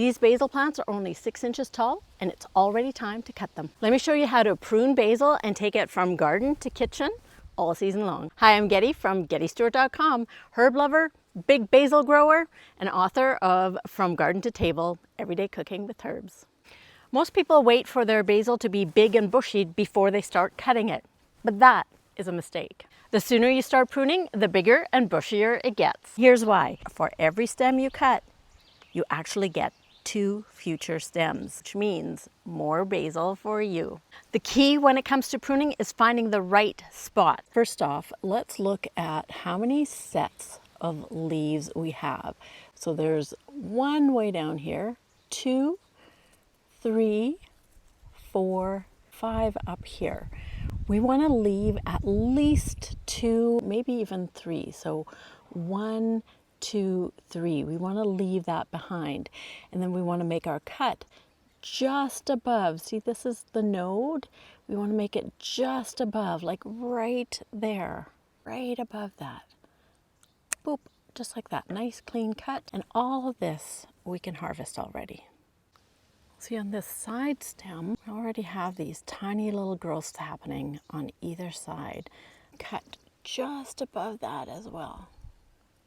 These basil plants are only 6 inches tall, and it's already time to cut them. Let me show you how to prune basil and take it from garden to kitchen all season long. Hi, I'm Getty from GettyStewart.com, herb lover, big basil grower, and author of From Garden to Table, Everyday Cooking with Herbs. Most people wait for their basil to be big and bushy before they start cutting it, but that is a mistake. The sooner you start pruning, the bigger and bushier it gets. Here's why. For every stem you cut, you actually get 2 future stems, which means more basil for you. The key when it comes to pruning is finding the right spot. First off, let's look at how many sets of leaves we have. So there's 1 way down here, 2, 3, 4, 5 up here. We want to leave at least 2, maybe even 3. So 1, 2, 3. We want to leave that behind. And then we want to make our cut just above. See, this is the node. We want to make it just above, like right there, right above that. Boop, just like that. Nice clean cut. And all of this we can harvest already. See, on this side stem, I already have these tiny little growths happening on either side. Cut just above that as well.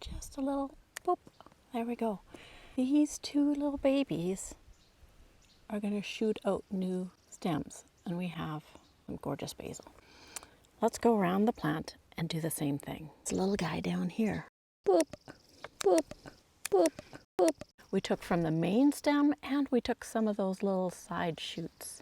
Just a little, boop, there we go. These 2 little babies are going to shoot out new stems, and we have some gorgeous basil. Let's go around the plant and do the same thing. This little guy down here. Boop, boop, boop, boop. We took from the main stem and we took some of those little side shoots.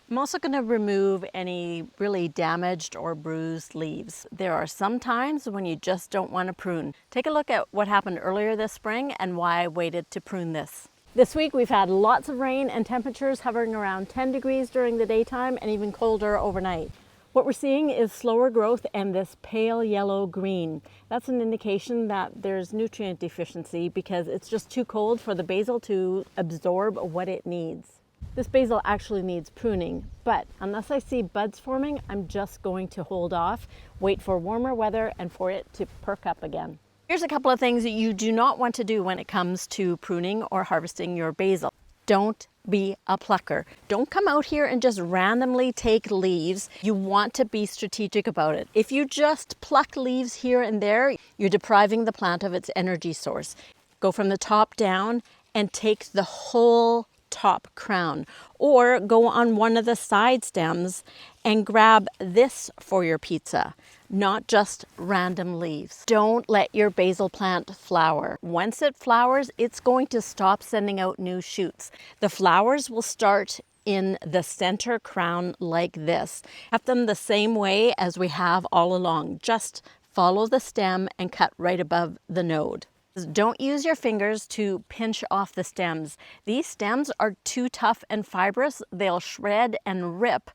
I'm also going to remove any really damaged or bruised leaves. There are some times when you just don't want to prune. Take a look at what happened earlier this spring and why I waited to prune this. This week we've had lots of rain and temperatures hovering around 10 degrees during the daytime and even colder overnight. What we're seeing is slower growth and this pale yellow green. That's an indication that there's nutrient deficiency because it's just too cold for the basil to absorb what it needs. This basil actually needs pruning, but unless I see buds forming, I'm just going to hold off, wait for warmer weather and for it to perk up again. Here's a couple of things that you do not want to do when it comes to pruning or harvesting your basil. Don't be a plucker. Don't come out here and just randomly take leaves. You want to be strategic about it. If you just pluck leaves here and there, you're depriving the plant of its energy source. Go from the top down and take the whole top crown, or go on one of the side stems and grab this for your pizza, not just random leaves. Don't let your basil plant flower. Once it flowers, it's going to stop sending out new shoots. The flowers will start in the center crown like this. Cut them the same way as we have all along. Just follow the stem and cut right above the node. Don't use your fingers to pinch off the stems. These stems are too tough and fibrous. They'll shred and rip,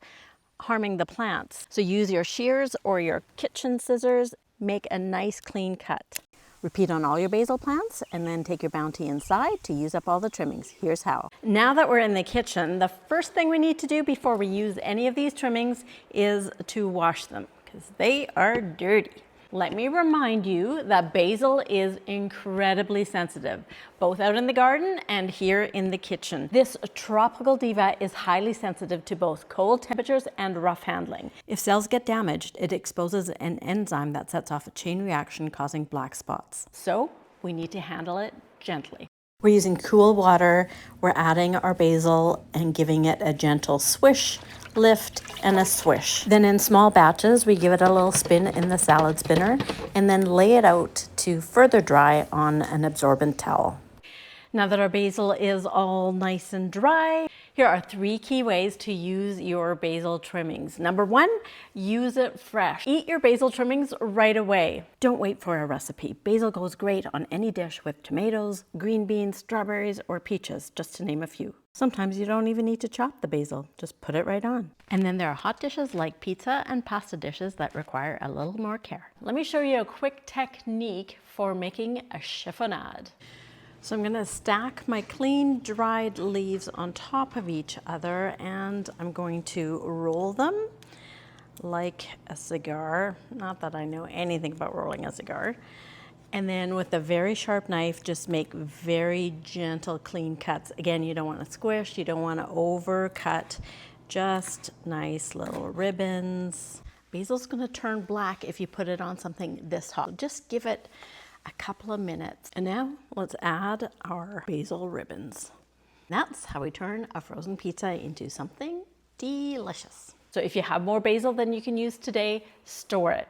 harming the plants. So use your shears or your kitchen scissors. Make a nice clean cut. Repeat on all your basil plants and then take your bounty inside to use up all the trimmings. Here's how. Now that we're in the kitchen, the first thing we need to do before we use any of these trimmings is to wash them because they are dirty. Let me remind you that basil is incredibly sensitive, both out in the garden and here in the kitchen. This tropical diva is highly sensitive to both cold temperatures and rough handling. If cells get damaged, it exposes an enzyme that sets off a chain reaction causing black spots. So we need to handle it gently. We're using cool water. We're adding our basil and giving it a gentle swish, lift, and a swish. Then in small batches, we give it a little spin in the salad spinner and then lay it out to further dry on an absorbent towel. Now that our basil is all nice and dry, here are 3 key ways to use your basil trimmings. Number 1, use it fresh. Eat your basil trimmings right away. Don't wait for a recipe. Basil goes great on any dish with tomatoes, green beans, strawberries, or peaches, just to name a few. Sometimes you don't even need to chop the basil, just put it right on. And then there are hot dishes like pizza and pasta dishes that require a little more care. Let me show you a quick technique for making a chiffonade. So I'm going to stack my clean dried leaves on top of each other and I'm going to roll them like a cigar. Not that I know anything about rolling a cigar. And then with a very sharp knife, just make very gentle, clean cuts. Again, you don't want to squish, you don't want to overcut, just nice little ribbons. Basil's going to turn black if you put it on something this hot. Just give it a couple of minutes. And now let's add our basil ribbons. That's how we turn a frozen pizza into something delicious. So if you have more basil than you can use today, store it.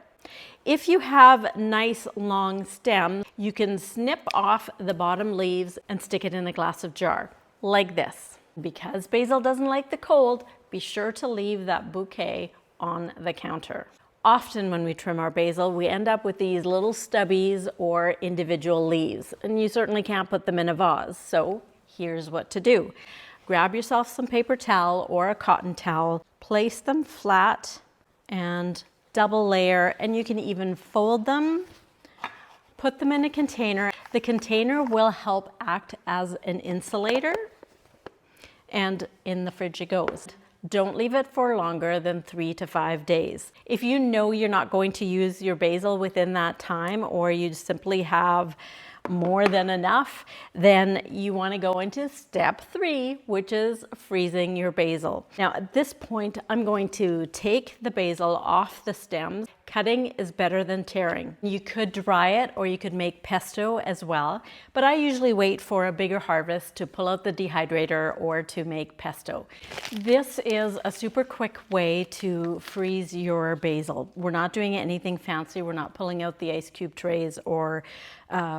If you have nice long stems, you can snip off the bottom leaves and stick it in a glass of jar, like this. Because basil doesn't like the cold, be sure to leave that bouquet on the counter. Often when we trim our basil, we end up with these little stubbies or individual leaves, and you certainly can't put them in a vase. So here's what to do. Grab yourself some paper towel or a cotton towel, place them flat and double layer, and you can even fold them, put them in a container. The container will help act as an insulator, and in the fridge it goes. Don't leave it for longer than 3 to 5 days. If you know you're not going to use your basil within that time, or you simply have more than enough, then you want to go into step 3, which is freezing your basil. Now at this point, I'm going to take the basil off the stems. Cutting is better than tearing. You could dry it, or you could make pesto as well, but I usually wait for a bigger harvest to pull out the dehydrator or to make pesto. This is a super quick way to freeze your basil. We're not doing anything fancy. We're not pulling out the ice cube trays or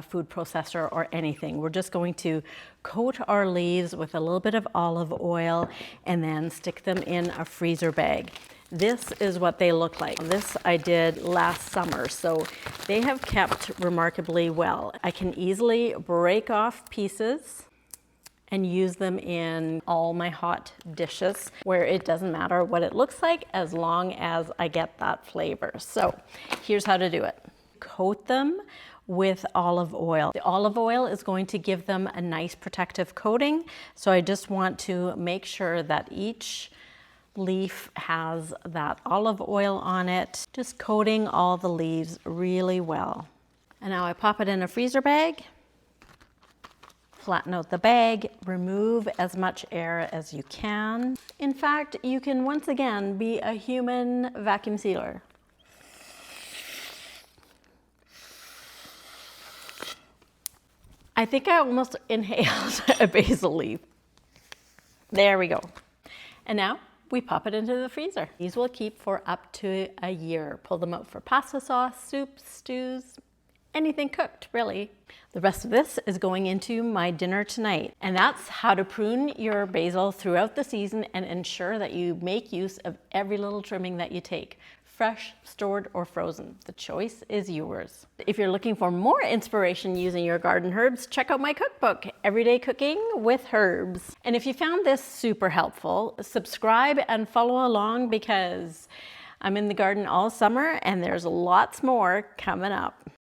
food processor or anything. We're just going to coat our leaves with a little bit of olive oil and then stick them in a freezer bag. This is what they look like. This I did last summer, so they have kept remarkably well. I can easily break off pieces and use them in all my hot dishes, where it doesn't matter what it looks like as long as I get that flavor. So here's how to do it. Coat them with olive oil. The olive oil is going to give them a nice protective coating, so I just want to make sure that each leaf has that olive oil on it, just coating all the leaves really well. And now I pop it in a freezer bag, flatten out the bag, remove as much air as you can. In fact, you can once again be a human vacuum sealer. I think I almost inhaled a basil leaf. There we go. And now we pop it into the freezer. These will keep for up to a year. Pull them out for pasta sauce, soups, stews, anything cooked, really. The rest of this is going into my dinner tonight. And that's how to prune your basil throughout the season and ensure that you make use of every little trimming that you take. Fresh, stored, or frozen. The choice is yours. If you're looking for more inspiration using your garden herbs, check out my cookbook, Everyday Cooking with Herbs. And if you found this super helpful, subscribe and follow along, because I'm in the garden all summer and there's lots more coming up.